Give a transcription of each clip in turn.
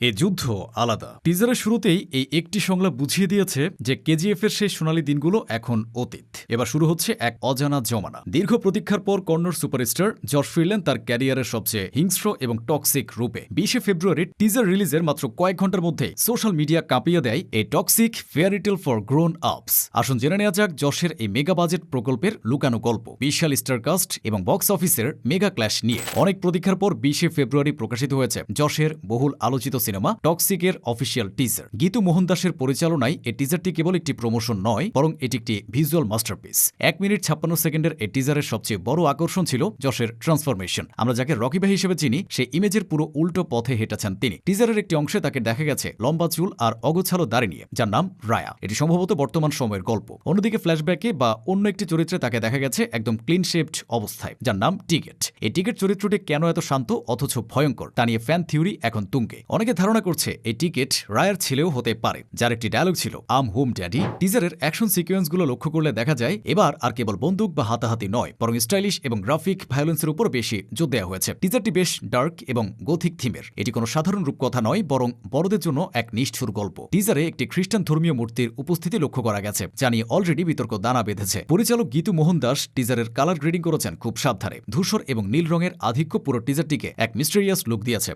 এ যুদ্ধ আলাদা। টিজারের শুরুতেই এই একটি সংলাপ বুঝিয়ে দিয়েছে যে কেজিএফ এর সেই সোনালী দিনগুলো এখন অতীত। এবার শুরু হচ্ছে এক অজানা জমানা। দীর্ঘ প্রতীক্ষার পর কন্নড় সুপারস্টার যশ ফিরলেন তার ক্যারিয়ারের সবচেয়ে হিংস্র এবং টক্সিক রূপে। 20 ফেব্রুয়ারি টিজার রিলিজের মাত্র কয়েক ঘন্টার মধ্যে সোশ্যাল মিডিয়া কাঁপিয়ে দেয় এই টক্সিক ফেয়ারিটেল ফর গ্রোন আপস। আসুন জেনে নেওয়া যাক যশের এই মেগা বাজেট প্রকল্পের লুকানো গল্প, বিশাল স্টারকাস্ট এবং বক্স অফিসের মেগা ক্ল্যাশ নিয়ে। অনেক প্রতীক্ষার পর 20 ফেব্রুয়ারি প্রকাশিত হয়েছে যশের বহুল আলোচিত সিনেমা টক্সিকের অফিসিয়াল টিজার। গীতু মোহন দাসের পরিচালনায় এই টিজারটি কেবল একটি প্রমোশন নয়, বরং এটি একটি ভিজুয়াল মাস্টারপিস। 1 মিনিট 56 সেকেন্ডের এই টিজারের সবচেয়ে বড় আকর্ষণ ছিল যশের ট্রান্সফরমেশন। আমরা যাকে রকি ভাই হিসেবে চিনি, সেই ইমেজের পুরো উল্টো পথে হেঁটেছেন তিনি। টিজারের একটি অংশে তাকে দেখা গেছে লম্বা চুল আর অগোছালো দাড়ি নিয়ে, যার নাম রায়া। এটি সম্ভবত বর্তমান সময়ের গল্প। অন্যদিকে ফ্ল্যাশব্যাকে বা অন্য একটি চরিত্রে তাকে দেখা গেছে একদম ক্লিন শেভড অবস্থায়, যার নাম টিকেট। এই টিকেট চরিত্রটি কেন এত শান্ত অথচ ভয়ঙ্কর, তা নিয়ে ফ্যান থিওরি এখন তুঙ্গে। অনেকে ধারণা করছে এই টিকেট রায়ার ছেলেও হতে পারে, যার একটি ডায়লগ ছিল আম হোম ড্যাডি। টিজারের অ্যাকশন সিকোয়েন্সগুলো লক্ষ্য করলে দেখা যায় এবার আর কেবল বন্দুক বা হাতাহাতি নয়, বরং স্টাইলিশ এবং গ্রাফিক ভায়োলেন্সের উপর বেশি জোর দেওয়া হয়েছে। টিজারটি বেশ ডার্ক এবং গোথিক থিমের। এটি কোনো সাধারণ রূপকথা নয়, বরং বড়দের জন্য এক নিষ্ঠুর গল্প। টিজারে একটি খ্রিস্টান ধর্মীয় মূর্তির উপস্থিতি লক্ষ্য করা গেছে, যা নিয়ে অলরেডি বিতর্ক দানা বেঁধেছে। পরিচালক গীতু মোহন দাস টিজারের কালার গ্রেডিং করেছেন খুব সাবধানে। ধূসর এবং নীল রঙের আধিক্য পুরো টিজারটিকে এক মিস্টেরিয়াস লুক দিয়েছে।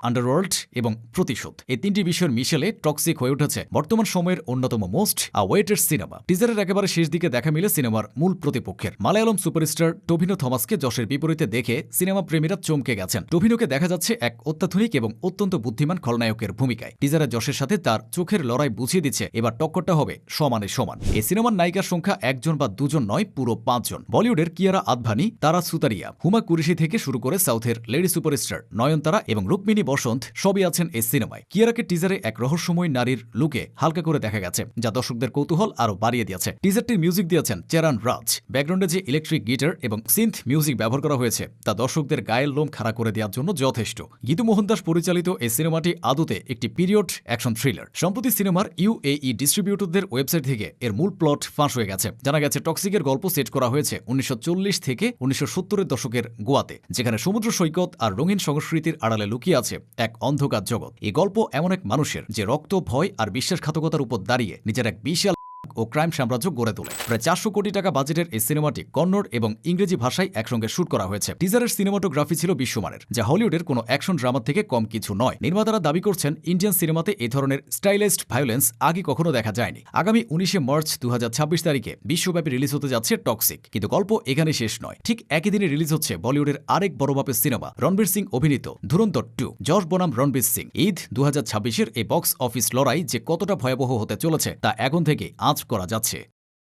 আন্ডারওয়ার্ল্ড এবং প্রতিশোধ, এই তিনটি বিষয়ের মিশেলে টক্সিক হয়ে উঠেছে বর্তমান সময়ের অন্যতম মোস্ট অ্যাওয়েটেড সিনেমা। টিজারের একেবারে শেষ দিকে দেখা মিলে সিনেমার মূল প্রতিপক্ষের মালায়ালম সুপারস্টার টভিনো থমাসকে যশের বিপরীতে দেখে সিনেমা প্রেমীরা চমকে গেছেন। টভিনোকে দেখা যাচ্ছে এক অত্যাধুনিক এবং অত্যন্ত বুদ্ধিমান খলনায়কের ভূমিকায়। টিজারে যশের সাথে তার চোখের লড়াই বুঝিয়ে দিচ্ছে এবার টক্করটা হবে সমানে সমান। এই সিনেমার নায়িকার সংখ্যা একজন বা দুজন নয়, পুরো 5 জন। বলিউডের কিয়ারা আদভানি, তারা সুতারিয়া, হুমা কুরেশি থেকে শুরু করে সাউথের লেডি সুপারস্টার নয়নতারা এবং রুক্মিণী বসন্ত সবই আছেন এই সিনেমায়। কিয়ারাকে টিজারে এক রহস্যময় নারীর লুকে হালকা করে দেখা গেছে, যা দর্শকদের কৌতূহল আরও বাড়িয়ে দিয়েছে। টিজারটির মিউজিক দিয়েছেন চেরান রাজ। ব্যাকগ্রাউন্ডে যে ইলেকট্রিক গিটার এবং সিন্থ মিউজিক ব্যবহার করা হয়েছে, তা দর্শকদের গায়ের লোম খাড়া করে দেওয়ার জন্য যথেষ্ট। গীতু মোহন দাস পরিচালিত এই সিনেমাটি আদতে একটি পিরিয়ড অ্যাকশন থ্রিলার। সম্প্রতি সিনেমার ইউএই ডিস্ট্রিবিউটরদের ওয়েবসাইট থেকে এর মূল প্লট ফাঁস হয়ে গেছে। জানা গেছে টক্সিকের গল্প সেট করা হয়েছে 1940 থেকে 1970-এর দশকের গোয়াতে, যেখানে সমুদ্র সৈকত আর রঙিন সংস্কৃতির আড়ালে লুকিয়ে আছে এক অন্ধকার জগৎ। এই গল্প এমন এক মানুষের যে রক্ত, ভয় আর বিশ্বাসঘাতকতার উপর দাঁড়িয়ে নিজের এক বিশাল ও ক্রাইম সাম্রাজ্য গড়ে তোলে। প্রায় 400 কোটি টাকা বাজেটের এই সিনেমাটি কন্নড় এবং ইংরেজি ভাষায় একসঙ্গে শুট করা হয়েছে। টিজারের সিনেমাটোগ্রাফি ছিল বিশ্বমানের, যা হলিউডের কোনো অ্যাকশন ড্রামা থেকে কম কিছু নয়। নির্মাতারা দাবি করছেন ইন্ডিয়ান সিনেমাতে এই ধরনের স্টাইলাইজড ভায়োলেন্স আগে কখনো দেখা যায়নি। আগামী 19 মার্চ 2026 তারিখে বিশ্বব্যাপী রিলিজ হতে যাচ্ছে টক্সিক। কিন্তু গল্প এখানে শেষ নয়। ঠিক একই দিনে রিলিজ হচ্ছে বলিউডের আরেক বড় মাপের সিনেমা রণবীর সিং অভিনীত ধুরন্ধর 2। যশ বনাম রণবীর সিং। ঈদ 2026-এর এই বক্স অফিস লড়াই যে কতটা ভয়াবহ হতে চলেছে তা এখন থেকে আঁচ করা যাচ্ছে।